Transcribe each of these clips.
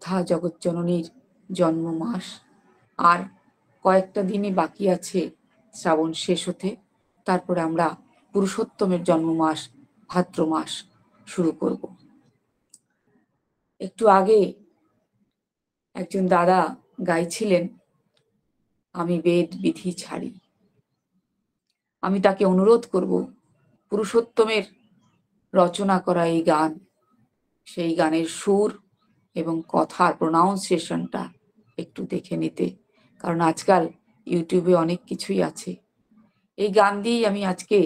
শ্রদ্ধা জগৎজননীর জন্ম মাস। আর কয়েকটা দিনই বাকি আছে শ্রাবণ শেষ হতে, তারপরে আমরা পুরুষোত্তমের জন্ম মাস ভাদ্র মাস শুরু করব। একটু আগে একজন দাদা গাইছিলেন, আমি বেদ বিধি ছাড়ি। আমি তাকে অনুরোধ করব পুরুষোত্তমের রচনা করা এই গান, সেই গানের সুর এবং কথার প্রোনাউন্সিয়েশনটা একটু দেখে নিতে, কারণ আজকাল ইউটিউবে অনেক কিছুই আছে। এই গান দিয়েই আমি আজকে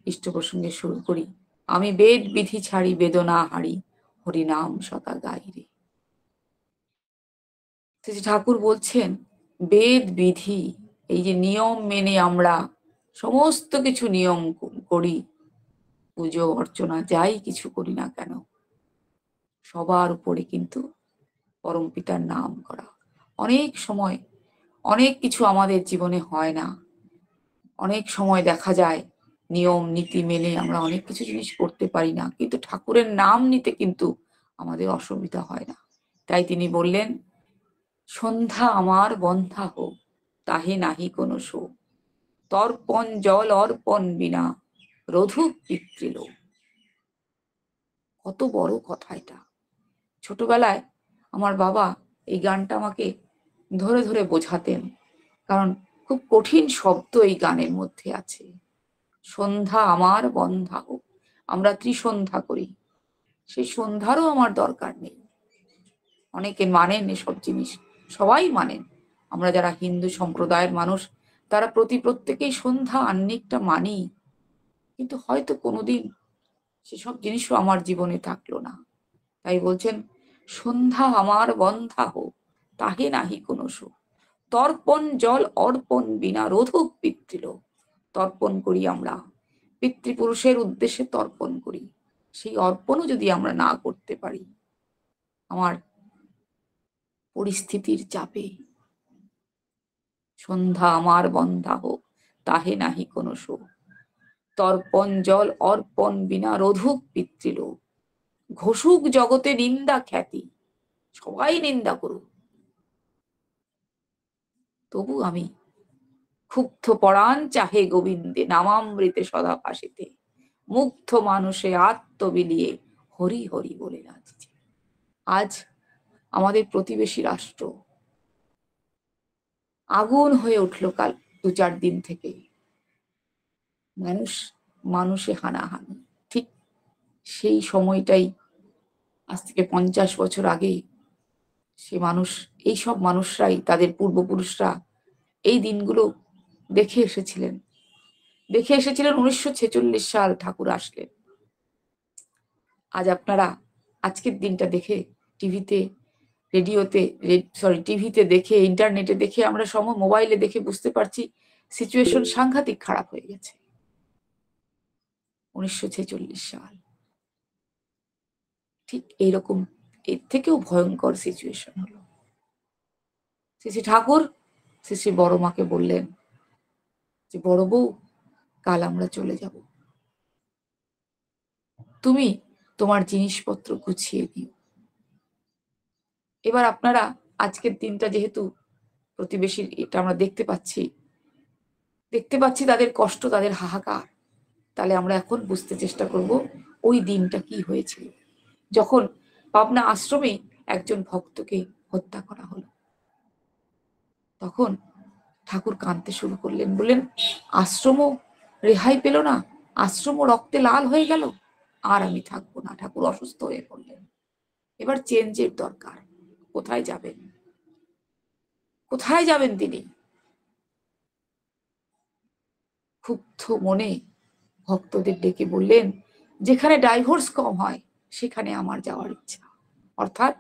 ইষ্ট প্রসঙ্গে শুরু করি। আমি বেদ বিধি ছাড়ি বেদনা হারি, হরিনাম সদা গাই রে। ঠাকুর বলছেন বেদ বিধি, এই যে নিয়ম মেনে আমরা সমস্ত কিছু নিয়ম করি, পুজো অর্চনা যাই কিছু করি না কেন, সবার উপরে কিন্তু পরম পিতার নাম করা। অনেক সময় অনেক কিছু আমাদের জীবনে হয় না, অনেক সময় দেখা যায় নিয়ম নীতি মেনে আমরা অনেক কিছু জিনিস করতে পারি না, কিন্তু ঠাকুরের নাম নিতে কিন্তু আমাদের অসুবিধা হয় না। তাই তিনি বললেন, সন্ধ্যা আমার বন্ধা হোক, তাহে নাহি কোনো শোক, তর্পণ জল অর্পণ বিনা রধু পিতৃলোক। কত বড় কথা এটা। ছোটবেলায় আমার বাবা এই গানটা আমাকে ধরে ধরে বোঝাতেন, কারণ খুব কঠিন শব্দ এই গানের মধ্যে আছে। সন্ধ্যা আমার বন্ধা হোক, আমরা ত্রিসন্ধ্যা করি, সেই সন্ধ্যারও আমার দরকার নেই। অনেকে মানেন এসব জিনিস, সবাই মানেন। আমরা যারা হিন্দু সম্প্রদায়ের মানুষ, তারা প্রত্যেকেই সন্ধ্যা আহ্নিকটা মানি, কিন্তু হয়তো কোনোদিন সেসব জিনিসও আমার জীবনে থাকলো না। তাই বলছেন, সন্ধ্যা আমার বন্ধা হোক, তাহে নাহি কোনো শোক, তর্পণ জল অর্পণ বিনা রোধক পিতৃলোক। তর্পণ করি আমরা, পিতৃপুরুষের উদ্দেশ্যে তর্পণ করি, সেই অর্পণও যদি আমরা না করতে পারি, আমার পরিস্থিতির চাপে সন্ধ্যা আমার বন্ধা হোক, তাহে নাহি কোনো শোক, তর্পণ জল অর্পণ বিনা রোধুক পিতৃলোক। ঘোষুক জগতে নিন্দা খ্যাতি, সবাই নিন্দা করুক, তবু আমি ক্ষুব্ধ পরাণ চাহে গোবিন্দে, নামামৃতে সদা ভাসিতে, মুগ্ধ মানুষে আত্ম বিলিয়ে হরি হরি বলে নাচছে। আজ আমাদের প্রতিবেশী রাষ্ট্র আগুন হয়ে উঠল কাল 2-4 দিন থেকে, মানুষে হানাহানি। ঠিক সেই সময়টাই আজ থেকে 50 বছর আগে সে মানুষ, এইসব মানুষরাই, তাদের পূর্বপুরুষরা এই দিনগুলো দেখে এসেছিলেন। 1946 সাল ঠাকুর আসলেন। আজ আপনারা আজকের দিনটা দেখে টিভিতে দেখে, ইন্টারনেটে দেখে, আমরা মোবাইলে দেখে বুঝতে পারছি সিচুয়েশন সাংঘাতিক খারাপ হয়ে গেছে। 1946 সাল, ঠিক এইরকম এর থেকেও ভয়ঙ্কর সিচুয়েশন হলো। শ্রী ঠাকুর শ্রী বড় মাকে বললেন যে, বড় বউ, কাল আমরা চলে যাব, তুমি তোমার জিনিসপত্র গুছিয়ে দিও। এবার আপনারা আজকের দিনটা যেহেতু প্রতিবেশীর, এটা আমরা দেখতে পাচ্ছি তাদের কষ্ট, তাদের হাহাকার, তাহলে আমরা এখন বুঝতে চেষ্টা করব ওই দিনটা কি হয়েছিল, যখন পাবনা আশ্রমে একজন ভক্তকে হত্যা করা হলো। তখন ঠাকুর কাঁদতে শুরু করলেন, বললেন, আশ্রমও রেহাই পেল না, আশ্রমও রক্তে লাল হয়ে গেল, আর আমি থাকবো না। ঠাকুর অসুস্থ হয়ে পড়লেন। এবার চেঞ্জের দরকার। কোথায় যাবেন? কোথায় যাবেন তিনি? ক্ষুব্ধ মনে ভক্তদের ডেকে বললেন, যেখানে ডাইভোর্স কম হয় সেখানে আমার যাওয়ার ইচ্ছা। অর্থাৎ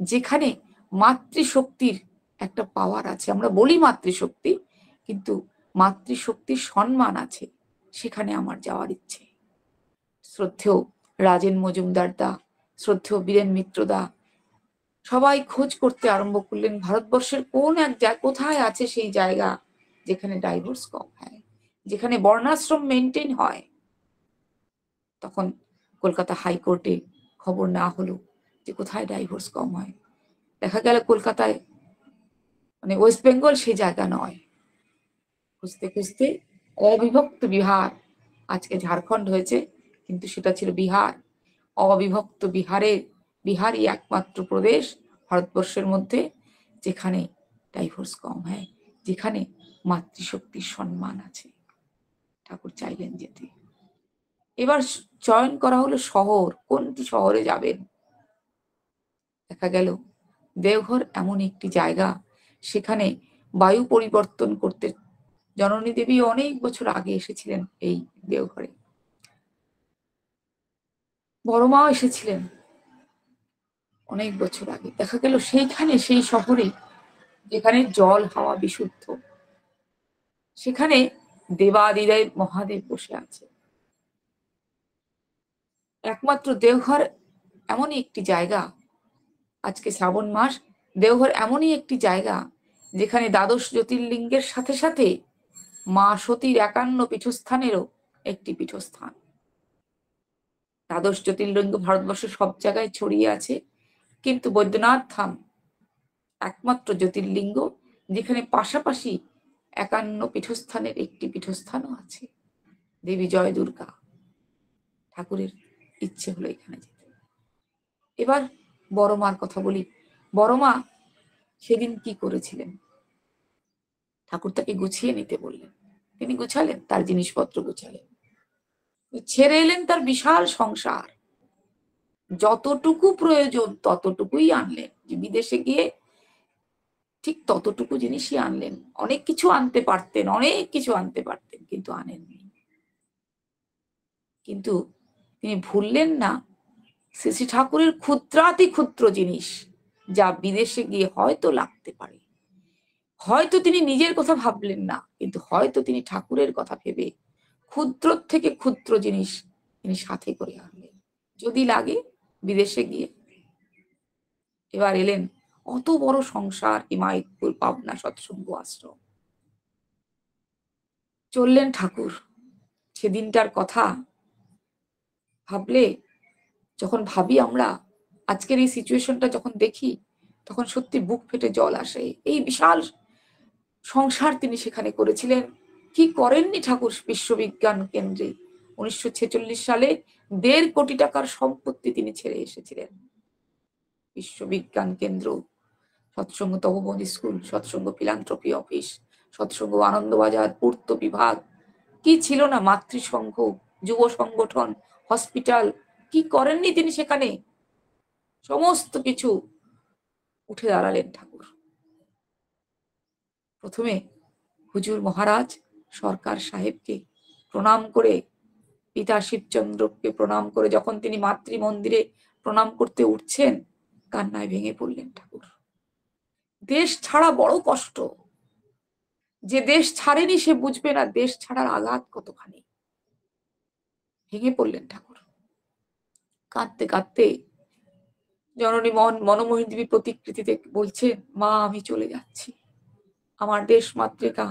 যেখানে মাতৃশক্তির একটা পাওয়ার আছে, আমরা বলি মাতৃশক্তি, কিন্তু মাতৃশক্তির সম্মান আছে, সেখানে আমার যাওয়ার ইচ্ছে। শ্রদ্ধেয় রাজেন মজুমদার দা, শ্রদ্ধেয় বীরেন মিত্র দা, সবাই খোঁজ করতে আরম্ভ করলেন ভারতবর্ষের কোন এক কোথায় আছে সেই জায়গা যেখানে ডাইভোর্স কম হয়, যেখানে বর্ণাশ্রম মেনটেন হয়। তখন কলকাতা হাইকোর্টে খবর না হলো যে কোথায় ডাইভোর্স কম হয়। দেখা গেল কলকাতায় মানে ওয়েস্ট বেঙ্গল সেই জায়গা নয়। খুঁজতে খুঁজতে অবিভক্ত বিহার, আজকে ঝাড়খণ্ড হয়েছে, কিন্তু সেটা ছিল বিহার। অবিভক্ত বিহারই একমাত্র প্রদেশ ভারতবর্ষের মধ্যে যেখানে ডাইভোর্স কম হয়, যেখানে মাতৃশক্তির সম্মান আছে। ঠাকুর চাইলেন যেতে। এবার চয়ন করা হলো শহর, কোনটি শহরে যাবেন। দেখা গেল দেওঘর এমন একটি জায়গা, সেখানে বায়ু পরিবর্তন করতে জননী দেবী অনেক বছর আগে এসেছিলেন এই দেওঘরে, বড় মাও এসেছিলেন অনেক বছর আগে। দেখা গেল সেইখানে, সেই শহরে যেখানে জল হাওয়া বিশুদ্ধ, সেখানে দেবাদিদেব মহাদেব বসে আছে। একমাত্র দেওঘর এমনই একটি জায়গা, আজকে শ্রাবণ মাস, দেওঘর এমনই একটি জায়গা যেখানে দ্বাদশ জ্যোতির্লিঙ্গের সাথে সাথে মা সতীর 51 পীঠস্থানেরও একটি পীঠস্থান। দ্বাদশ জ্যোতির্লিঙ্গ ভারতবর্ষের সব জায়গায় ছড়িয়ে আছে, কিন্তু বৈদ্যনাথ ধাম একমাত্র জ্যোতির্লিঙ্গ যেখানে পাশাপাশি 51 পীঠস্থানের একটি পীঠস্থানও আছে। দেবী জয় দুর্গা। ঠাকুরের ইচ্ছে হলো এখানে যেতে। এবার বড় মার কথা বলি। বড় মা সেদিন কি করেছিলেন, ঠাকুর তাকে গুছিয়ে নিতে বললেন, তিনি গুছালেন, তার জিনিসপত্র গুছালেন, ছেড়ে এলেন তার বিশাল সংসার, যতটুকু প্রয়োজন ততটুকুই আনলেন। যে বিদেশে গিয়ে ঠিক ততটুকু জিনিসই আনলেন, অনেক কিছু আনতে পারতেন, অনেক কিছু আনতে পারতেন, কিন্তু আনেননি। কিন্তু তিনি ভুললেন না শ্রী শ্রী ঠাকুরের ক্ষুদ্রাতি ক্ষুদ্র জিনিস, যা বিদেশে গিয়ে হয়তো লাগতে পারে। হয়তো তিনি নিজের কথা ভাবলেন না, কিন্তু হয়তো তিনি ঠাকুরের কথা ভেবে ক্ষুদ্র থেকে ক্ষুদ্র জিনিস তিনি সাথে করে আনলেন, যদি লাগে বিদেশে গিয়ে। এবার এলেন, অত বড় সংসার, হিমায়তপুর, পাবনা সৎসঙ্গ আশ্রম, চললেন ঠাকুর। সেদিনটার কথা ভাবলে, যখন ভাবি আমরা, আজকের এই সিচুয়েশনটা যখন দেখি, তখন সত্যি বুক ফেটে জল আসে। এই বিশাল সংসার তিনি সেখানে করেছিলেন। কি করেননি ঠাকুর বিশ্ববিজ্ঞান কেন্দ্রে? 1946 সালে 1.5 কোটি টাকার সম্পত্তি তিনি ছেড়ে এসেছিলেন। বিশ্ববিজ্ঞান কেন্দ্র, সৎসঙ্গ তপবন্ধী স্কুল, সৎসঙ্গ ফিলান্থ্রপি অফিস, সৎসঙ্গ আনন্দবাজার পূর্ত বিভাগ, কি ছিল না, মাতৃসংঘ, যুব সংগঠন, হসপিটাল, কি করেননি তিনি সেখানে? সমস্ত কিছু উঠে দাঁড়ালেন ঠাকুর। প্রথমে হুজুর মহারাজ সরকার সাহেবকে প্রণাম করে, পিতা শিবচন্দ্রকে প্রণাম করে, যখন তিনি মাতৃ মন্দিরে প্রণাম করতে উঠছেন, কান্নায় ভেঙে পড়লেন ঠাকুর। দেশ ছাড়া বড় কষ্ট, যে দেশ ছাড়েনি সে বুঝবে না দেশ ছাড়ার আঘাত কতখানি। ভেঙে পড়লেন ঠাকুর। কাঁদতে কাঁদতে জননী মনমোহিনী দেবী প্রতিকৃতিতে বলছেন, মা আমি চলে যাচ্ছি, আমার দেশ মাতৃকা,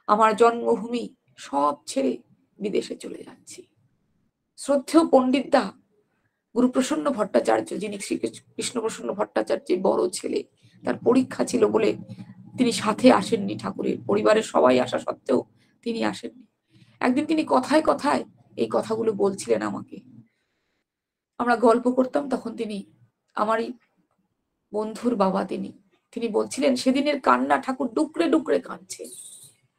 আমার জন্মভূমি সব ছেড়ে বিদেশে চলে যাচ্ছি। শ্রদ্ধেয় পণ্ডিতদা গুরুপ্রসন্ন ভট্টাচার্য, যিনি কৃষ্ণপ্রসন্ন ভট্টাচার্যের বড় ছেলে, তার পরীক্ষা ছিল বলে তিনি সাথে আসেননি ঠাকুরের। পরিবারের সবাই আসা সত্ত্বেও তিনি আসেননি। একদিন তিনি কথায় কথায় এই কথাগুলো বলছিলেন আমাকে, আমরা গল্প করতাম, তখন তিনি, আমারই বন্ধুর বাবা তিনি বলছিলেন সেদিনের কান্না, ঠাকুর ডুকরে ডুকরে কাঁদছে।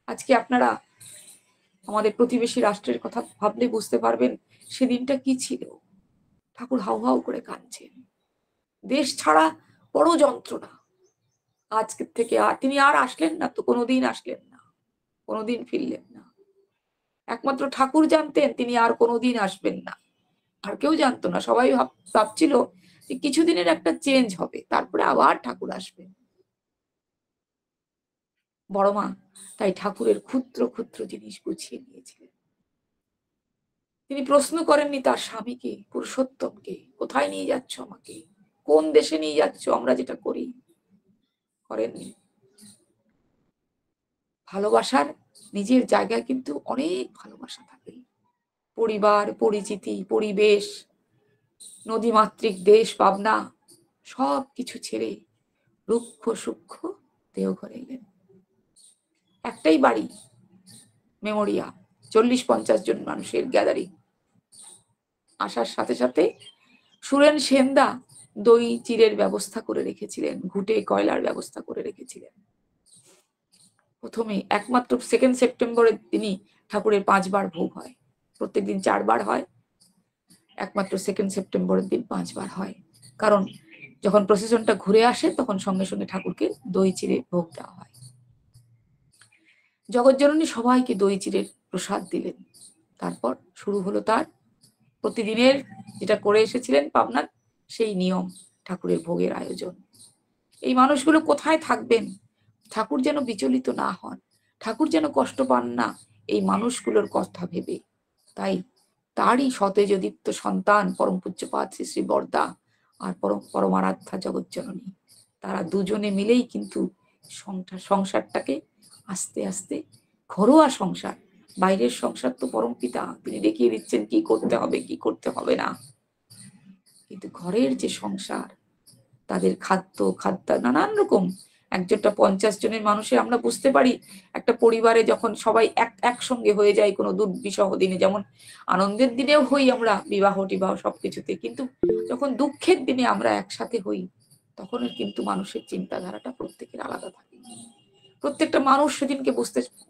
আজকে আপনারা আমাদের প্রতিবেশী রাষ্ট্রের কথা ভাবলে বুঝতে পারবেন সেদিনটা কি ছিল। ঠাকুর হাউ হাউ করে কাঁদছেন। দেশ ছাড়া বড় যন্ত্রণা। আজকে থেকে তিনি আর আসলেন না তো, কোনোদিন আসলেন না, কোনোদিন ফিরলেন না। একমাত্র ঠাকুর জানতেন তিনি আর কোনোদিন আসবেন না, আর কেউ জানতো না। সবাই ভাবছিল যে কিছুদিনের একটা চেঞ্জ হবে, তারপরে আবার ঠাকুর আসবেন। বড় মা তাই ঠাকুরের ক্ষুদ্র ক্ষুদ্র জিনিস গুছিয়ে নিয়েছিলেন। তিনি প্রশ্ন করেননি তার স্বামীকে, পুরুষোত্তমকে, কোথায় নিয়ে যাচ্ছ আমাকে, কোন দেশে নিয়ে যাচ্ছ, আমরা যেটা করি, করেননি। ভালোবাসার নিজের জায়গায় কিন্তু অনেক ভালোবাসা থাকে। পরিবার, পরিচিতি, পরিবেশ, নদীমাতৃক দেশ পাবনা, সব কিছু ছেড়ে রুক্ষ সূক্ষ্ম দেওঘরে এলেন। একটাই বাড়ি, মেমোরিয়া, 40-50 জন মানুষের গ্যাদারিং। আসার সাথে সাথে সুরেন সেনদা দই চিড়ের ব্যবস্থা করে রেখেছিলেন, ঘুটে কয়লার ব্যবস্থা করে রেখেছিলেন। প্রথমে একমাত্র 2 সেপ্টেম্বরের দিনই ঠাকুরের 5 বার ভোগ হয়, প্রত্যেকদিন 4 বার হয়, একমাত্র 2 সেপ্টেম্বরের দিন 5 বার হয়। কারণ যখন প্রসেশনটা ঘুরে আসে তখন সঙ্গে সঙ্গে ঠাকুরকে দই চিড়ে ভোগ দেওয়া হয়। জগৎজননী সবাইকে দই চিড়ের প্রসাদ দিলেন। তারপর শুরু হলো তার প্রতিদিনের, যেটা করে এসেছিলেন পাবনার, সেই নিয়ম, ঠাকুরের ভোগের আয়োজন। এই মানুষগুলো কোথায় থাকবেন, ঠাকুর যেন বিচলিত না হন, ঠাকুর যেন কষ্ট পান না, এই মানুষগুলোর কথা ভেবে। তাই তারই সতেজদীপ্ত সন্তান পরম পূজ্যপাদ শ্রী শ্রী বরদা আর পরমারাধ্যা জগৎজননী, তারা দুজনে মিলেই কিন্তু সংসারটাকে আস্তে আস্তে, ঘরোয়া সংসার, বাইরের সংসার তো পরম পিতা তিনি দেখিয়ে দিচ্ছেন কি করতে হবে কি করতে হবে না, কিন্তু ঘরের যে সংসার, তাদের খাদ্য নানান রকম, একজনটা 50 জনের মানুষে আমরা বুঝতে পারি একটা পরিবারে যখন সবাই একসঙ্গে হয়ে যায় কোনো দুর্বিষহ দিনে, যেমন আনন্দের দিনেও হই আমরা বিবাহ টিবাহ সবকিছুতে, কিন্তু যখন দুঃখের দিনে আমরা একসাথে হই তখন কিন্তু মানুষের চিন্তাধারাটা প্রত্যেকের আলাদা থাকে। প্রত্যেকটা মানুষ সেদিনকে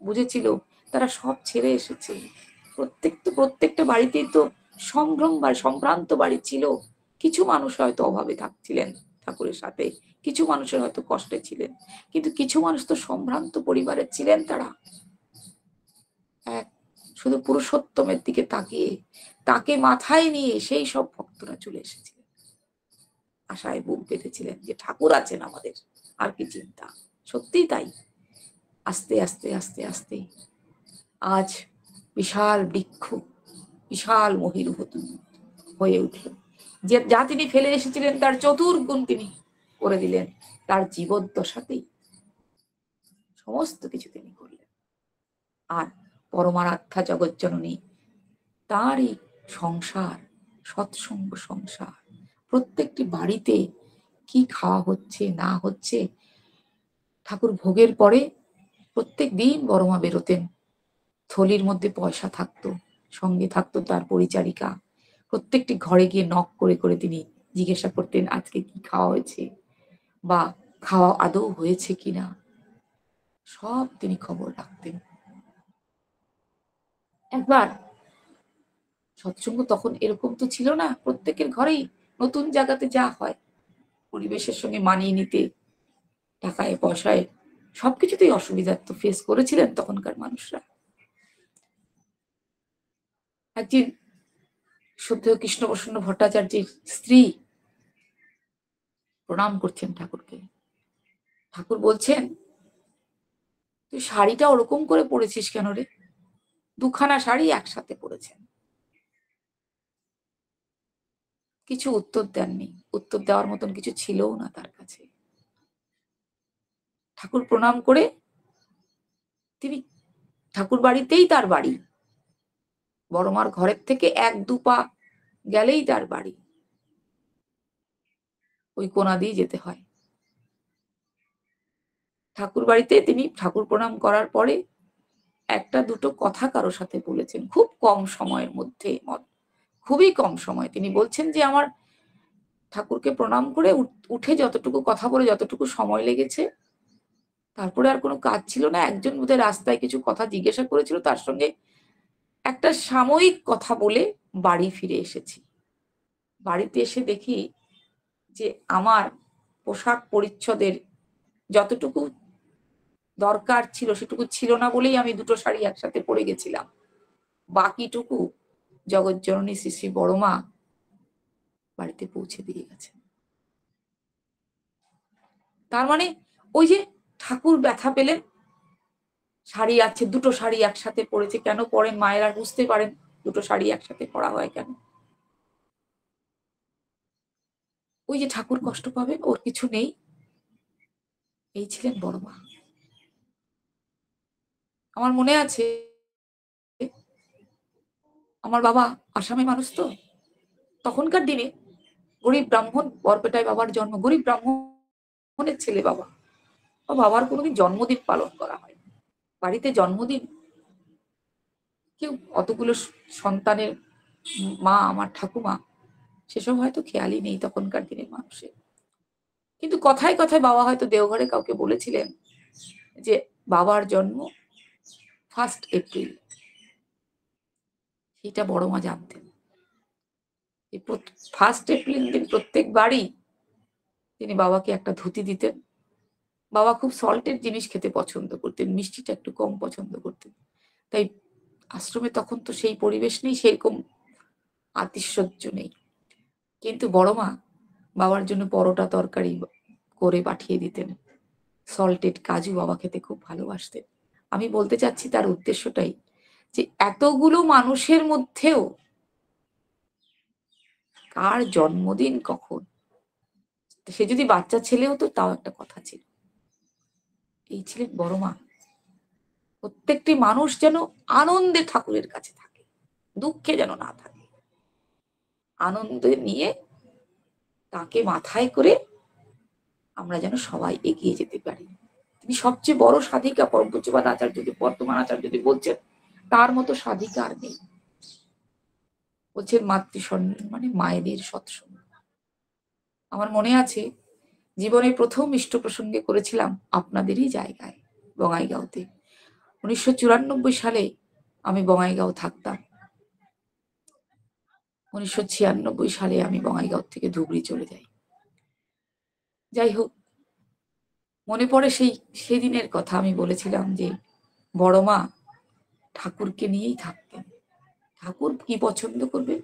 বুঝেছিল তারা সব ছেড়ে এসেছে। প্রত্যেকটা বাড়িতেই তো সম্ভ্রম বা সম্ভ্রান্ত বাড়ি ছিল। কিছু মানুষ হয়তো অভাবে থাকছিলেন ঠাকুরের সাথে, কিছু মানুষের হয়তো কষ্টে ছিলেন, কিন্তু কিছু মানুষ তো সম্ভ্রান্ত পরিবারের ছিলেন। তারা এক শুধু পুরুষোত্তমের দিকে তাকিয়ে তাকে মাথায় নিয়ে সেই সব ভক্তরা চলে এসেছিলেন, আশায় বুক বেঁধেছিলেন যে ঠাকুর আছেন আমাদের, আর কি চিন্তা। সত্যিই তাই। আস্তে আস্তে আস্তে আস্তে আজ বিশাল বৃক্ষ, বিশাল মহিরুহ হয়ে উঠল। যে যা তিনি ফেলে এসেছিলেন তার চতুর্গুণ তিনি করে দিলেন, তার জীবদ্দশাতেই সমস্ত কিছু তিনি করলেন। আর পরমারাধ্যা জগৎজননী তারই সংসার, সৎসঙ্গ সংসার, প্রত্যেকটি বাড়িতে কি খাওয়া হচ্ছে না হচ্ছে, ঠাকুর ভোগের পরে প্রত্যেক দিন বড়মা বেরোতেন, থলির মধ্যে পয়সা থাকতো, সঙ্গে থাকতো তার পরিচারিকা, প্রত্যেকটি ঘরে গিয়ে নক করে করে তিনি জিজ্ঞাসা করতেন আজকে কি খাওয়া হয়েছে বা খাওয়া আদৌ হয়েছে কিনা, সব তিনি খবর রাখতেন। একবার সৎসঙ্গ তখন এরকম তো ছিল না, প্রত্যেকের ঘরেই নতুন জায়গাতে যা হয় পরিবেশের সঙ্গে মানিয়ে নিতে, টাকায় পয়সায় সবকিছুতেই অসুবিধা তো ফেস করেছিলেন তখনকার মানুষরা। একদিন শ্রদ্ধেয় কৃষ্ণপ্রসন্ন ভট্টাচার্যের স্ত্রী প্রণাম করছেন ঠাকুরকে। ঠাকুর বলছেন তুই শাড়িটা ওরকম করে পরেছিস কেন রে? 2খানা শাড়ি একসাথে পরেছেন। কিছু উত্তর দেননি, উত্তর দেওয়ার মতন কিছু ছিলও না তার কাছে। ঠাকুর প্রণাম করে তিনি, ঠাকুর বাড়িতেই তার বাড়ি, বড়মার ঘরের থেকে 1-2 পা গেলেই তার বাড়ি, ওই কোনা দিয়ে যেতে হয়। ঠাকুর বাড়িতে তিনি ঠাকুর প্রণাম করার পরে 1-2 কথা কারোর সাথে বলেছেন, খুব কম সময়ের মধ্যে, খুবই কম সময়। তিনি বলছেন যে আমার ঠাকুরকে প্রণাম করে উঠে যতটুকু কথা বলে যতটুকু সময় লেগেছে, তারপরে আর কোনো কাজ ছিল না। একজন বোধহয় রাস্তায় কিছু কথা জিজ্ঞাসা করেছিল, তার সঙ্গে একটা সাময়িক কথা বলে বাড়ি ফিরে এসেছি। বাড়িতে এসে দেখি যে আমার পোশাক পরিচ্ছদের যতটুকু দরকার ছিল সেটুকু ছিল না বলেই আমি 2টো শাড়ি একসাথে পরে গেছিলাম, বাকিটুকু জগৎজননী শ্রী শ্রী বড়মা বাড়িতে পৌঁছে দিয়ে গেছেন। তার মানে ওই যে ঠাকুর ব্যথা পেলেন, শাড়ি আছে, 2টো শাড়ি একসাথে পরেছে, কেন পরেন মায়েরা বুঝতে পারেন 2টো শাড়ি একসাথে পরা হয় কেন। ওই যে ঠাকুর কষ্ট পাবেন, ওর কিছু নেই, এই ছিলেন বড়মা। আমার মনে আছে আমার বাবা আসামি মানুষ তো, তখনকার দিনে গরিব ব্রাহ্মণ, বরপেটায় বাবার জন্ম, গরিব ব্রাহ্মণ ব্রাহ্মণের ছেলে বাবা, বাবার কোনোদিন জন্মদিন পালন করা হয়। বাড়িতে জন্মদিন কেউ অতগুলো সন্তানের মা আমার ঠাকুমা, সেসব হয়তো খেয়ালই নেই তখনকার দিনের মানুষের। কিন্তু কথায় কথায় বাবা হয়তো দেওঘরে কাউকে বলেছিলেন যে বাবার জন্ম 1 এপ্রিল। সেটা বড় মা জানতেন। 1 এপ্রিল দিন প্রত্যেক বাড়ি তিনি বাবাকে একটা ধুতি দিতেন। বাবা খুব সল্টের জিনিস খেতে পছন্দ করতেন, মিষ্টিটা একটু কম পছন্দ করতেন। তাই আশ্রমে তখন তো সেই পরিবেশ নেই, সেরকম আতিশয্য নেই। কিন্তু বড় মা বাবার জন্য পরোটা তরকারি করে পাঠিয়ে দিতেন। সল্টেড কাজু বাবা খেতে খুব ভালোবাসতেন। আমি বলতে চাচ্ছি তার উদ্দেশ্যটাই যে এতগুলো মানুষের মধ্যেও কার জন্মদিন কখন, সে যদি বাচ্চা ছেলে হতো তাও একটা কথা ছিল। এই ছিলেন বড় মা। প্রত্যেকটি মানুষ যেন আনন্দে ঠাকুরের কাছে থাকে, দুঃখে যেন না থাকে। আনন্দে নিয়ে তাকে মাথায় করে আমরা যেন সবাই এগিয়ে যেতে পারি। তিনি সবচেয়ে বড় সাধিকা। পরমপূজ্যপাদ আচার্য যদি বর্তমান আচার্য যদি বলছেন তার মতো সাধিকা আর নেই। বলছেন মাতৃসম্মান মানে মায়েদের সৎসঙ্গ। আমার মনে আছে জীবনের প্রথম ইষ্ট প্রসঙ্গে করেছিলাম আপনাদেরই জায়গায়, বঙাইগাঁওতে। 1994 সালে আমি বঙাইগাঁও থাকতাম। 1996 সালে আমি বঙাইগাঁও থেকে ধুবড়ি চলে যাই। যাই হোক, মনে পড়ে সেদিনের কথা। আমি বলেছিলাম যে বড় মা ঠাকুরকে নিয়েই থাকতেন। ঠাকুর কি পছন্দ করবেন,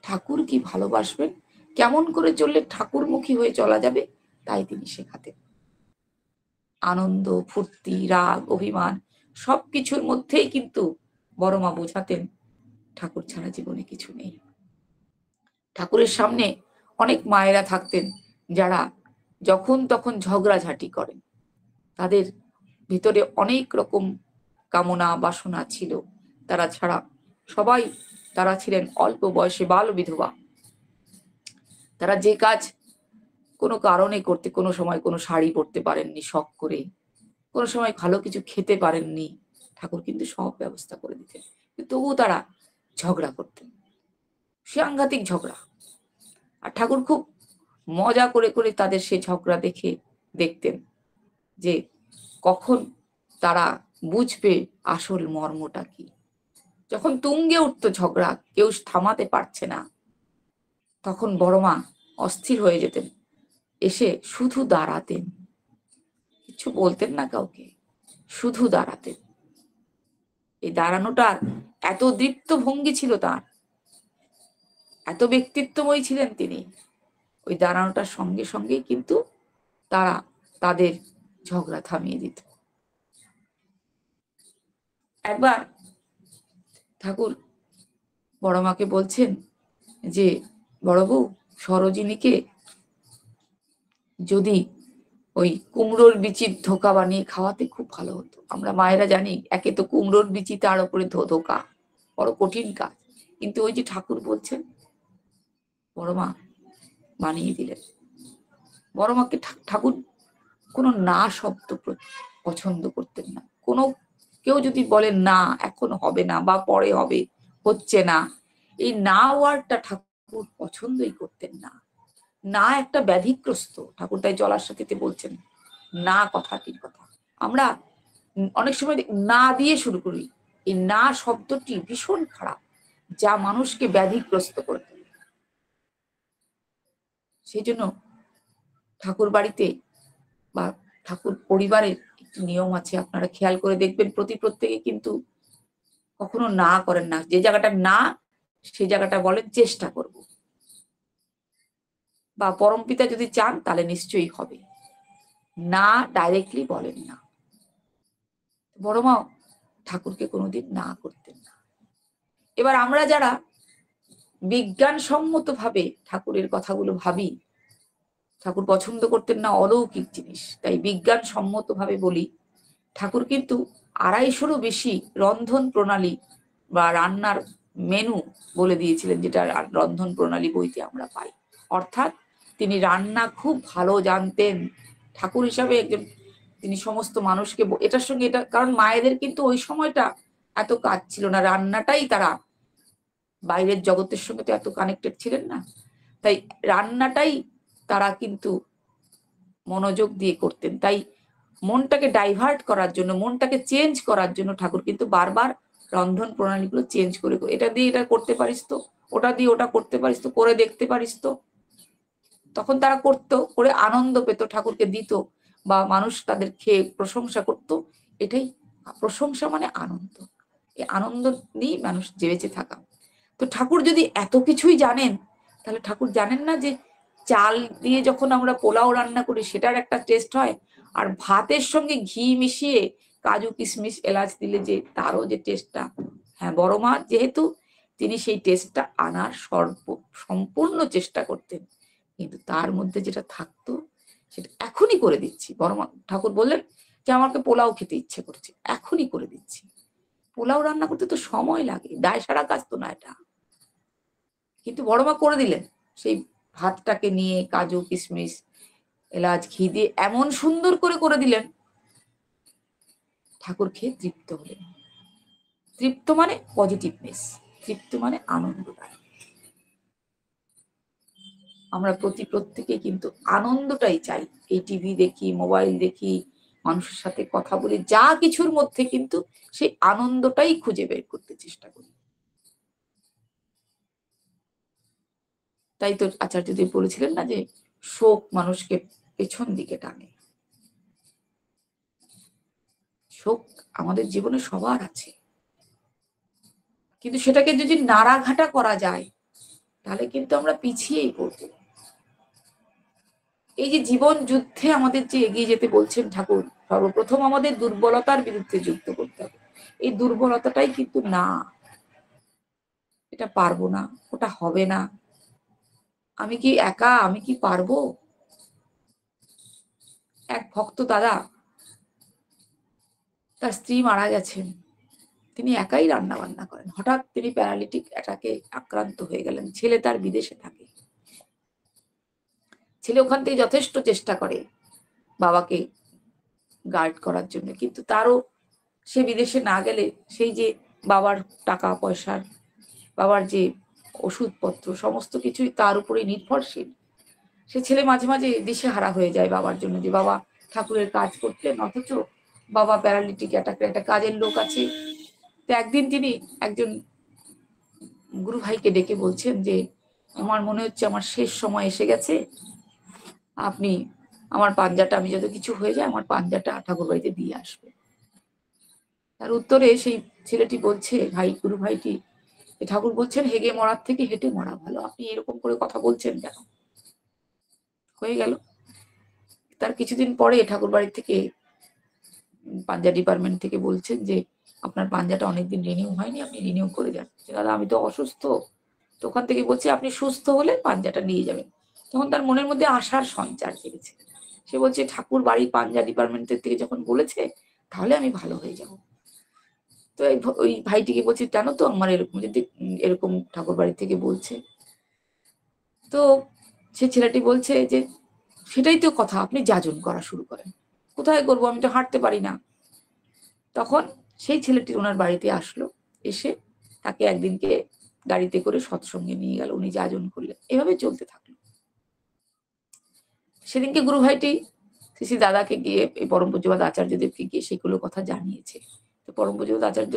ঠাকুর কি ভালোবাসবেন, কেমন করে চললে ঠাকুরমুখী হয়ে চলা যাবে, তাই তিনি শেখাতেন। আনন্দ, ফুর্তি, রাগ, অভিমান সবকিছুর মধ্যেই কিন্তু বড় মা বোঝাতেন ঠাকুর ছাড়া জীবনে কিছু নেই। ঠাকুরের সামনে অনেক মায়েরা থাকতেন যারা যখন তখন ঝগড়াঝাটি করেন। তাদের ভিতরে অনেক রকম কামনা বাসনা ছিল। তারা ছিলেন অল্প বয়সে বাল বিধবা। তারা যে কাজ কোনো কারণে করতে, কোনো সময় কোনো শাড়ি পরতে পারেননি শখ করে, কোনো সময় ভালো কিছু খেতে পারেননি, ঠাকুর কিন্তু সব ব্যবস্থা করে দিতেন। তবুও তারা ঝগড়া করতেন, সাংঘাতিক ঝগড়া। আর ঠাকুর খুব মজা করে করে তাদের সে ঝগড়া দেখতেন যে কখন তারা বুঝবে আসল মর্মটা কি। যখন তুঙ্গে উঠতো ঝগড়া, কেউ থামাতে পারছে না, তখন বড় মা অস্থির হয়ে যেতেন, এসে শুধু দাঁড়াতেন, কিছু বলতেন না কাউকে, শুধু দাঁড়াতেন। এই দাঁড়ানোটার এত দীপ্ত ভঙ্গি ছিল তার, এত ব্যক্তিত্বময়ী ছিলেন তিনি। ওই দাঁড়ানোটার সঙ্গে সঙ্গেই কিন্তু তারা তাদের ঝগড়া থামিয়ে দিত। একবার ঠাকুর বড় মাকে বলছেন যে বড় বউ, সরোজিনীকে যদি ওই কুমড়োর বিচির ধোকা বানিয়ে খাওয়াতে খুব ভালো হতো। আমরা মায়েরা জানি একে তো কুমড়োর বিচি, তার উপরে ধোকা, বড় কঠিন কাজ। কিন্তু ওই যে ঠাকুর বলছেন, বড় মা বানিয়ে দিলেন। বড় মাকে ঠাকুর কোনো না শব্দ পছন্দ করতেন না। কোনো কেউ যদি বলে না এখন হবে না বা পরে হবে, হচ্ছে না, এই না ওয়ার্ডটা ঠাকুর পছন্দই করতেন না। না একটা ব্যাধিগ্রস্ত ঠাকুর, তাই জলার সাথীতে বলছেন না কথাটির কথা। আমরা অনেক সময় না দিয়ে শুরু করি। এই না শব্দটি ভীষণ খারাপ, যা মানুষকে ব্যাধিগ্রস্ত করে তোলে। সেই জন্য ঠাকুর বাড়িতে বা ঠাকুর পরিবারের একটি নিয়ম আছে, আপনারা খেয়াল করে দেখবেন। প্রত্যেকে কিন্তু কখনো না করেন না। যে জায়গাটা না, সেই জায়গাটা বলেন চেষ্টা করব, বা পরমপিতা যদি চান তাহলে নিশ্চয়ই হবে। না ডাইরেক্টলি বলেন না। বড় মা ঠাকুরকে কোনোদিন না করতেন না। এবার আমরা যারা বিজ্ঞানসম্মত ভাবে ঠাকুরের কথাগুলো ভাবি, ঠাকুর পছন্দ করতেন না অলৌকিক জিনিস, তাই বিজ্ঞানসম্মত ভাবে বলি, ঠাকুর কিন্তু 250-রও বেশি রন্ধন প্রণালী বা রান্নার মেনু বলে দিয়েছিলেন, যেটা রন্ধন প্রণালী বইতে আমরা পাই। অর্থাৎ তিনি রান্না খুব ভালো জানতেন, ঠাকুর হিসাবে একজন, তিনি সমস্ত মানুষকে এটার সঙ্গে এটা, কারণ মায়েদের কিন্তু ওই সময়টা এত কাজ ছিল না, রান্নাটাই তারা, বাইরের জগতের সঙ্গে তো এত কানেক্টেড ছিলেন না, তাই রান্নাটাই তারা কিন্তু মনোযোগ দিয়ে করতেন। তাই মনটাকে ডাইভার্ট করার জন্য, মনটাকে চেঞ্জ করার জন্য ঠাকুর কিন্তু বারবার রন্ধন প্রণালীগুলো চেঞ্জ করে, এটা দিয়ে এটা করতে পারিস তো, ওটা দিয়ে ওটা করতে পারিস তো, করে দেখতে পারিস তো। তখন তারা করতো, করে আনন্দ পেত, ঠাকুরকে দিত, বা মানুষ তাদের খেয়ে প্রশংসা করত। এটাই প্রশংসা মানে আনন্দ, এই আনন্দ নিয়েই মানুষ বেঁচে থাকা। তো ঠাকুর যদি এত কিছুই জানেন, তাহলে ঠাকুর জানেন না যে চাল দিয়ে যখন আমরা পোলাও রান্না করি সেটার একটা টেস্ট হয়, আর ভাতের সঙ্গে ঘি মিশিয়ে কাজু কিশমিশ এলাচ দিলে যে তারও যে টেস্টটা, হ্যাঁ বড় মা যেহেতু তিনি সেই টেস্টটা আনার সম্পূর্ণ চেষ্টা করতেন, কিন্তু তার মধ্যে যেটা থাকতো সেটা এখনই করে দিচ্ছি। বড় মা ঠাকুর বললেন যে আমাকে পোলাও খেতে ইচ্ছে করছে, এখনই করে দিচ্ছি। পোলাও রান্না করতে তো সময় লাগে, দায় সারা কাজ তো না এটা, কিন্তু বড় মা করে দিলেন। সেই ভাতটাকে নিয়ে কাজু কিশমিশ এলাচ ঘি দিয়ে এমন সুন্দর করে করে দিলেন, ঠাকুর খেয়ে তৃপ্ত হলেন। তৃপ্ত মানে পজিটিভনেস, তৃপ্ত মানে আনন্দ। আমরা প্রত্যেকে কিন্তু আনন্দটাই চাই। এই টিভি দেখি, মোবাইল দেখি, মানুষের সাথে কথা বলি, যা কিছুর মধ্যে কিন্তু সেই আনন্দটাই খুঁজে বের করতে চেষ্টা করি। তাই তো আচার্যদেব বলেছিলেন না যে শোক মানুষকে পেছন দিকে টানে। শোক আমাদের জীবনে সবার আছে, কিন্তু সেটাকে যদি নাড়াঘাটা করা যায় তাহলে কিন্তু আমরা পিছিয়েই পড়বো। এই যে জীবন যুদ্ধে আমাদের যে এগিয়ে যেতে বলছেন ঠাকুর, সর্বপ্রথম আমাদের দুর্বলতার বিরুদ্ধে যুদ্ধ করতে হবে। এই দুর্বলতাটাই কিন্তু না, এটা পারবো না, ওটা হবে না, আমি কি একা, আমি কি পারবো। এক ভক্ত দাদা, তার স্ত্রী মারা গেছেন, তিনি একাই রান্না বান্না করেন, হঠাৎ তিনি প্যারালিটিক অ্যাটাকে আক্রান্ত হয়ে গেলেন। ছেলে তার বিদেশে থাকে, ছেলে ওখান থেকে যথেষ্ট চেষ্টা করে বাবাকে গার্ড করার জন্য, কিন্তু তারও সে বিদেশে না গেলে সেই যে বাবার টাকা পয়সার, বাবার যে ওষুধপত্র, সমস্ত কিছুই তার উপরে নির্ভরশীল। সে ছেলে মাঝে মাঝে দিশেহারা হয়ে যায় বাবার জন্য, যে বাবা ঠাকুরের কাজ করতেন অথচ বাবা প্যারালিটিক অ্যাটাকের একটা কাজের লোক আছে। তো একদিন তিনি একজন গুরু ভাইকে ডেকে বলছেন যে আমার মনে হচ্ছে আমার শেষ সময় এসে গেছে, আপনি আমার পাঞ্জাটা, আমি যদি কিছু হয়ে যায় আমার পাঞ্জাটা ঠাকুর বাড়িতে দিয়ে আসবে। তার উত্তরে সেই ছেলেটি বলছে, ভাই গুরু ভাইটি, ঠাকুর বলছেন হেগে মরার থেকে হেঁটে মরা ভালো, আপনি এরকম করে কথা বলছেন কেন। হয়ে গেল। তার কিছুদিন পরে ঠাকুর বাড়ি থেকে পাঞ্জা ডিপার্টমেন্ট থেকে বলছেন যে আপনার পাঞ্জাটা অনেকদিন রিনিউ হয়নি, আপনি রিনিউ করে যান। দাদা আমি তো অসুস্থ। তো ওখান থেকে বলছে আপনি সুস্থ হলে পাঞ্জাটা নিয়ে যাবেন। তখন তার মনের মধ্যে আশার সঞ্চার জেগেছে। সে বলছে ঠাকুর বাড়ির পাঞ্জা ডিপার্টমেন্টের থেকে যখন বলেছে তাহলে আমি ভালো হয়ে যাব। তো ওই ভাইটিকে বলছে জানো তো আমার এরকম, যদি এরকম ঠাকুর বাড়ি থেকে বলছে। তো সে ছেলেটি বলছে যে সেটাই তো কথা, আপনি যাজন করা শুরু করেন। কোথায় করবো, আমি তো হাঁটতে পারি না। তখন সেই ছেলেটি ওনার বাড়িতে আসলো, এসে তাকে একদিনকে গাড়িতে করে সৎসঙ্গে নিয়ে গেল, উনি যাজন করলেন, এভাবে চলতে থাকলো। সেদিনকে গুরু ভাইটি শ্রী দাদাকে গিয়ে এই পরম পূজ্যপাদ আচার্যদেবকে গিয়ে সেগুলো কথা জানিয়েছে। তো পরম পূজ্যপাদ আচার্য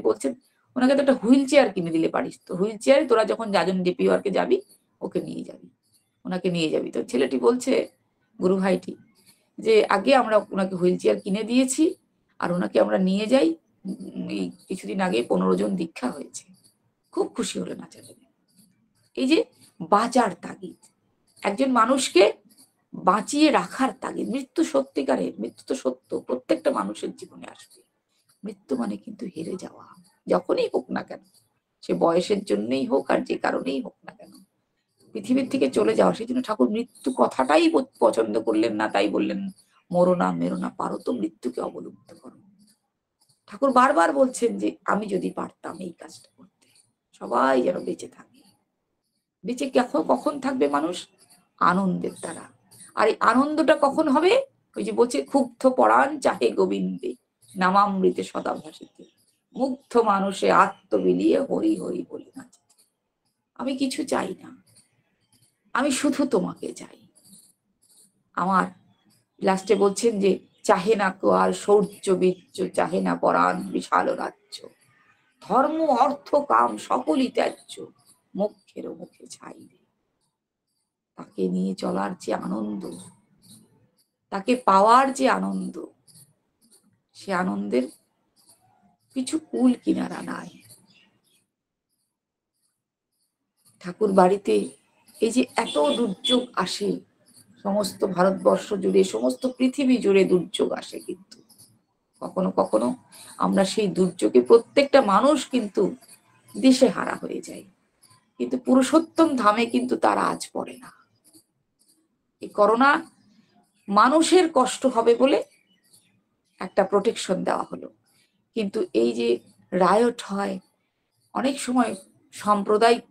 বলছেন ওনাকে তো একটা হুইল চেয়ার কিনে দিলে পারিস, তো হুইল চেয়ারে তোরা যখন যাজন ডিপিওয়ারকে যাবি ওকে নিয়ে যাবি, ওনাকে নিয়ে যাবি। তো ছেলেটি বলছে গুরু ভাইটি যে আগে আমরা ওনাকে হুইল চেয়ার কিনে দিয়েছি, আর ওনাকে আমরা নিয়ে যাই, এই কিছুদিন আগে 15 জন দীক্ষা হয়েছে। খুব খুশি হলেন আচার্যদেব। এই যে বাঁচার তাগিদ, একজন মানুষকে বাঁচিয়ে রাখার তাগিদ। মৃত্যু সত্যিকারের, মৃত্যু তো সত্য, প্রত্যেকটা মানুষের জীবনে আসবে। মৃত্যু মানে কিন্তু হেরে যাওয়া, যখনই হোক না কেন, সে বয়সের জন্যই হোক আর যে কারণেই হোক না কেন, পৃথিবীর থেকে চলে যাওয়া। সেই জন্য ঠাকুর মৃত্যু কথাটাই পছন্দ করলেন না, তাই বললেন মরো না মেরো না, পারো তো মৃত্যুকে অবলুপ্ত করো। ঠাকুর বারবার বলছেন যে আমি যদি পারতাম এই কাজটা করতে, সবাই যেন বেঁচে থাকে। বেঁচে কখন থাকবে মানুষ? আনন্দের দ্বারা। আর এই আনন্দটা কখন হবে? ওই যে বলছে, ক্ষুব্ধ পরাণ চাহে গোবিন্দে নামামৃতে সদা ভাসিতে, মুগ্ধ মানুষে আত্মবিলিয়ে হরি হরি বলি নাচে। আমি কিছু চাই না, আমি শুধু তোমাকে চাই। আমার লাস্টে বলছেন যে, চাহে না কোয়াল শৌর্য বীর্য, চাহে না পরাণ বিশাল রাজ্য, ধর্ম অর্থ কাম সকলই ত্যায্য, মুখের মুখে ছাইবে। তাকে নিয়ে চলার যে আনন্দ, তাকে পাওয়ার যে আনন্দ, সে আনন্দের কিছু কুল কিনারা নাই। ঠাকুর বাড়িতে এই যে এত দুর্যোগ আসে, সমস্ত ভারতবর্ষ জুড়ে, সমস্ত পৃথিবী জুড়ে দুর্যোগ আসে, কিন্তু কখনো কখনো আমরা সেই দুর্যোগে প্রত্যেকটা মানুষ কিন্তু দিশেহারা হয়ে যায়, কিন্তু পুরুষোত্তম ধামে কিন্তু তার আজ পড়ে না। এই করোনা মানুষের কষ্ট হবে বলে একটা প্রোটেকশন দেওয়া হলো, কিন্তু এই যে রায়ট হয়, অনেক সময় সাম্প্রদায়িক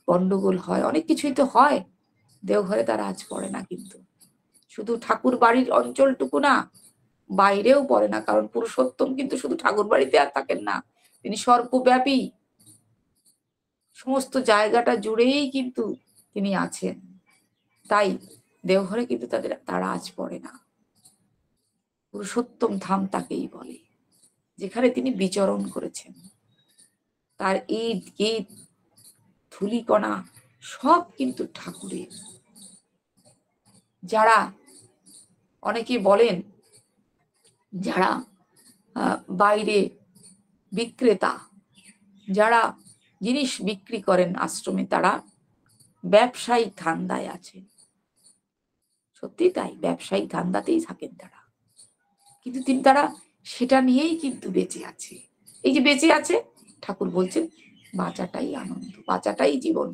গন্ডগোল হয়, অনেক কিছুই তো হয়, দেওঘরে তার আজ পড়ে না। কিন্তু শুধু ঠাকুর বাড়ির অঞ্চলটুকু না, বাইরেও পড়ে না, কারণ পুরুষোত্তম কিন্তু শুধু ঠাকুর বাড়িতে আর থাকেন না, তিনি সর্বব্যাপী, সমস্ত জায়গাটা জুড়েই কিন্তু তিনি আছেন। তাই দেওঘরে কিন্তু তারা আজ পড়ে না। পুরুষোত্তম ধাম তাকেই বলে, যেখানে তিনি বিচরণ করেছেন। তার ইট গীত ধুলিকণা সব কিন্তু ঠাকুরের। যারা অনেকে বলেন, যারা বাইরে বিক্রেতা, যারা জিনিস বিক্রি করেন আশ্রমে, তারা ব্যবসায়িক ধান্দায় আছে। সত্যি তাই, ব্যবসায়িক ধান্দাতেই থাকেন তারা, কিন্তু তারা সেটা নিয়েই কিন্তু বেঁচে আছে। এই যে বেঁচে আছে, ঠাকুর বলছেন বাঁচাটাই আনন্দ, বাঁচাটাই জীবন।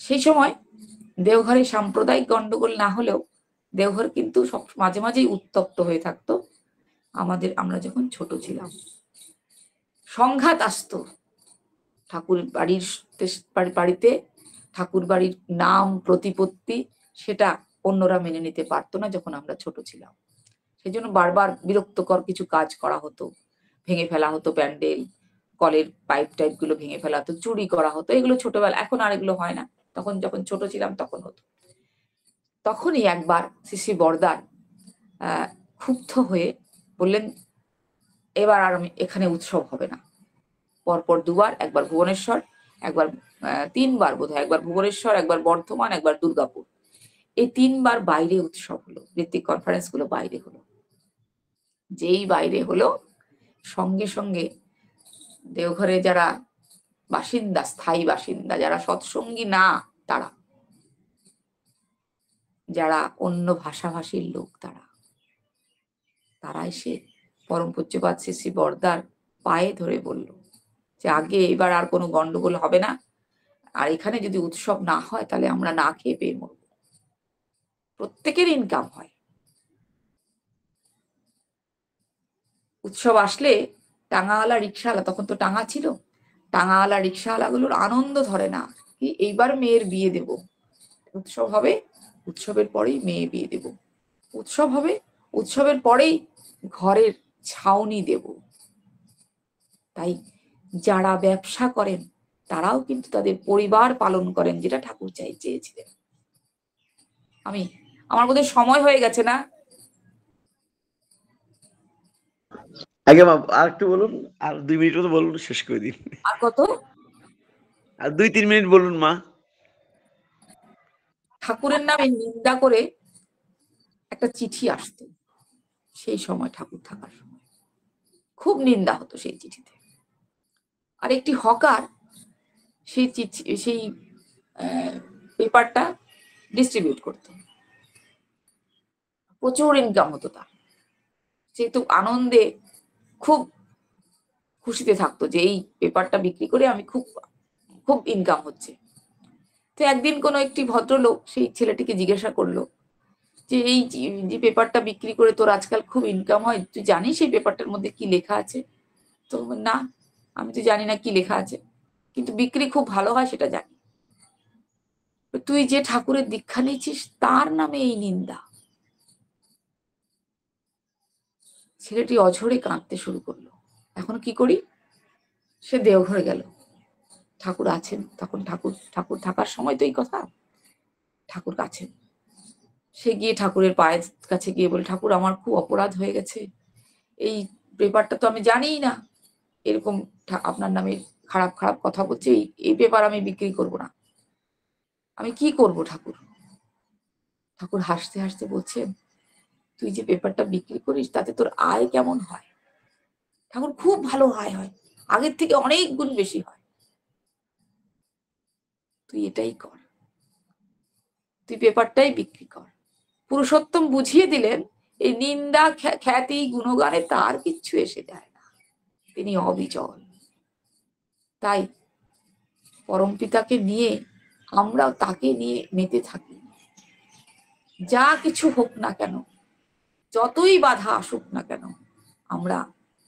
সেই সময় দেওঘরে সাম্প্রদায়িক গন্ডগোল না হলেও দেওঘর কিন্তু সব মাঝে মাঝেই উত্তপ্ত হয়ে থাকতো। আমরা যখন ছোট ছিলাম, সংঘাত আসতো ঠাকুর বাড়িতে, ঠাকুর বাড়ির নাম প্রতিপত্তি সেটা অন্যরা মেনে নিতে পারতো না যখন আমরা ছোট ছিলাম। সেই জন্য বারবার বিরক্তকর কিছু কাজ করা হতো, ভেঙে ফেলা হতো প্যান্ডেল, কলের পাইপ টাইপ গুলো ভেঙে ফেলা হতো, চুরি করা হতো। এগুলো ছোটবেলা, এখন আর এগুলো হয় না, তখন যখন ছোট ছিলাম তখন হতো। তখনই একবার শ্রী বরদার ক্ষুব্ধ হয়ে বললেন, এবার আর এখানে উৎসব হবে না। পরপর দুবার, একবার ভুবনেশ্বর, একবার 3বার বোধহয়, একবার ভুবনেশ্বর, একবার বর্ধমান, একবার দুর্গাপুর, এই 3বার বাইরে উৎসব হলো, ঋত্বিক কনফারেন্স গুলো বাইরে হলো। যেই বাইরে হলো, সঙ্গে সঙ্গে দেওঘরে যারা বাসিন্দা, স্থায়ী বাসিন্দা, যারা সৎসঙ্গী না, তারা, যারা অন্য ভাষাভাষীর লোক, তারা এসে পরম পূজ্যপাদ শ্রী বরদার পায়ে ধরে বলল যে, আগে এবার আর কোনো গন্ডগোল হবে না, আর এখানে যদি উৎসব না হয় তাহলে আমরা না খেয়ে পেয়ে মরব। প্রত্যেকের ইনকাম হয়, উৎসব আসলে টাঙাওয়ালা রিক্সাওয়ালা, তখন তো টাঙা ছিল, টাঙাওয়ালা রিক্সাওয়ালাগুলোর আনন্দ ধরে না, কি এইবার মেয়ের বিয়ে দেব, উৎসব হবে, উৎসবের পরেই মেয়ে বিয়ে দেব, উৎসব হবে, উৎসবের পরেই ঘরের ছাউনি দেব। তাই যারা ব্যবসা করেন তারাও কিন্তু তাদের পরিবার পালন করেন, যেটা ঠাকুর চেয়েছিলেন। আমার বোধহয় সময় হয়ে গেছে না? আগে আর একটু বলুন, আর 2 মিনিট মতো বলুন, শেষ করে দিন। আর কত? আর 2-3 মিনিট বলুন মা। ঠাকুরের নামে নিন্দা করে একটা চিঠি আসতো, সেই সময় ঠাকুর থাকার সময় খুব নিন্দা হতো সেই চিঠিতে। আর একটি হকার সেই পেপারটা ডিস্ট্রিবিউট করত, প্রচুর ইনকাম হতো তার। যেহেতু আনন্দে খুব খুশিতে থাকতো যে এই পেপারটা বিক্রি করে আমি খুব খুব ইনকাম হচ্ছে। তো একদিন কোনো একটি ভদ্রলোক সেই ছেলেটিকে জিজ্ঞাসা করলো যে, এই যে পেপারটা বিক্রি করে তোর আজকাল খুব ইনকাম হয়, তুই জানিস এই পেপারটার মধ্যে কি লেখা আছে? তো না, আমি তো জানি না কি লেখা আছে, কিন্তু বিক্রি খুব ভালো হয় সেটা জানি। তুই যে ঠাকুরের দীক্ষা নিয়েছিস তার নামে এই নিন্দা। ছেলেটি অঝরে কাঁদতে শুরু করলো। এখন কি করি? সে দেওঘরে গেল। ঠাকুর আছেন তখন, ঠাকুর থাকার সময় তো এই কথা, ঠাকুর আছেন। সে গিয়ে ঠাকুরের পায়ের কাছে গিয়ে বলে, ঠাকুর আমার খুব অপরাধ হয়ে গেছে, এই পেপারটা তো আমি জানিই না, এরকম আপনার নামে খারাপ খারাপ কথা বলছে, এই পেপার আমি বিক্রি করব না, আমি কি করব ঠাকুর? ঠাকুর হাসতে হাসতে বলছেন, তুই যে পেপারটা বিক্রি করিস তাতে তোর আয় কেমন হয়? ঠাকুর, খুব ভালো আয় হয়, আগের থেকে অনেক গুণ বেশি হয়, তুই এটাই কর, তুই পেপারটাই বিক্রি কর। পুরুষোত্তম বুঝিয়ে দিলেন এই নিন্দা খ্যাতি গুণগানে তার কিচ্ছু এসে যায় না, তিনি অবিচল। তাই পরমপিতাকে নিয়ে আমরাও তাকে নিয়ে মেতে থাকি। যা কিছু হোক না কেন, যতই বাধা আসুক না কেন, আমরা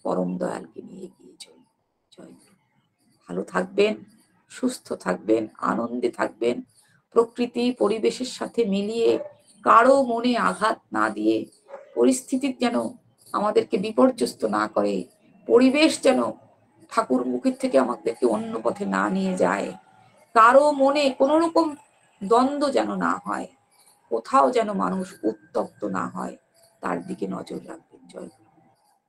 পরম দয়ালকে নিয়ে এগিয়ে চলি। জয় গুরু। ভালো থাকবেন, সুস্থ থাকবেন, আনন্দে থাকবেন, প্রকৃতি পরিবেশের সাথে মিলিয়ে কারো মনে আঘাত না দিয়ে, পরিস্থিতির যেন আমাদেরকে বিপর্যস্ত না করে, পরিবেশ যেন ঠাকুর মুখের থেকে আমাদেরকে অন্য পথে না নিয়ে যায়, কারো মনে কোনো রকম দ্বন্দ্ব যেন না হয়, কোথাও যেন মানুষ উত্তপ্ত না হয়, তার দিকে নজর রাখবেন। জয় গুরু।